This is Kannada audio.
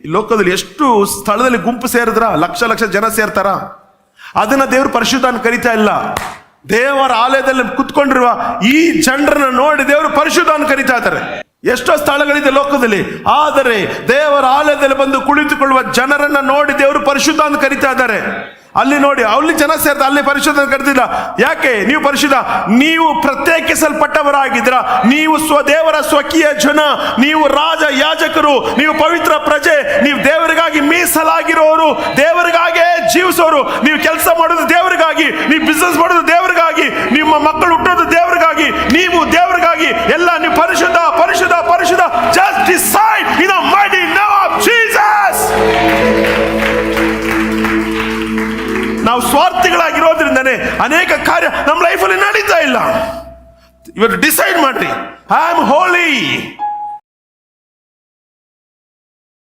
ಈ ಲೋಕದಲ್ಲಿ ಎಷ್ಟು ಸ್ಥಳದಲ್ಲಿ ಗುಂಪು ಸೇರಿದ್ರ, ಲಕ್ಷ ಲಕ್ಷ ಜನ ಸೇರ್ತಾರ. ಅದನ್ನ ದೇವರು ಪರಿಶುದ್ಧ ಅಂತ ಕರೀತಾ ಇಲ್ಲ. ದೇವರ ಆಲಯದಲ್ಲಿ ಕುತ್ಕೊಂಡಿರುವ ಈ ಜನರನ್ನ ನೋಡಿ ದೇವರು ಪರಿಶುದ್ಧ ಅಂತ ಕರೀತಾ ಇದ್ದಾರೆ. ಎಷ್ಟೋ ಸ್ಥಳಗಳಿದೆ ಲೋಕದಲ್ಲಿ, ಆದರೆ ದೇವರ ಆಲಯದಲ್ಲಿ ಬಂದು ಕುಳಿತುಕೊಳ್ಳುವ ಜನರನ್ನ ನೋಡಿ ದೇವರು ಪರಿಶುದ್ಧ ಅಂತ ಕರೀತಾ ಇದ್ದಾರೆ. ಅಲ್ಲಿ ನೋಡಿ, ಅಲ್ಲಿ ಜನ ಸೇರ್ತಾರೆ, ಅಲ್ಲಿ ಪರಿಶುದ್ಧ ಕರೆದಿಲ್ಲ. ಯಾಕೆ? ನೀವು ಪರಿಶುದ್ಧ, ನೀವು ಪ್ರತ್ಯೇಕಿಸಲ್ಪಟ್ಟವರಾಗಿದ್ದೀರಾ. ನೀವು ದೇವರ ಸ್ವಕೀಯ ಜನ, ನೀವು ರಾಜ ಯಾಜಕರು, ನೀವು ಪವಿತ್ರ ಪ್ರಜೆ, ನೀವು ದೇವರಿಗಾಗಿ ಮೀಸಲಾಗಿರೋರು, ದೇವರಿಗಾಗೇ ಜೀವಿಸೋರು. ನೀವು ಕೆಲಸ ಮಾಡೋದು ದೇವರಿಗಾಗಿ, ನೀವು ಬಿಸ್ನೆಸ್ ಮಾಡೋದು ದೇವರಿಗಾಗಿ, ನಿಮ್ಮ ಮಕ್ಕಳು ಹುಟ್ಟೋದು ದೇವರಿಗಾಗಿ, ನೀವು ದೇವರಿಗಾಗಿ. ಎಲ್ಲ ನೀವು ಪರಿಶುದ್ಧ ಪರಿಶುದ್ಧ ಪರಿಶುದ್ಧ. Just decide in the mighty name of Jesus. ನಾವು ಸ್ವಾರ್ಥಿಗಳಾಗಿರೋದ್ರಿಂದನೇ ಅನೇಕ ಕಾರ್ಯ ನಮ್ಮ ಲೈಫಲ್ಲಿ ನಡೀತಾ ಇಲ್ಲ. ಇವತ್ತು ಡಿಸೈಡ್ ಮಾಡ್ರಿ, ಐ ಆಮ್ ಹೋಲಿ.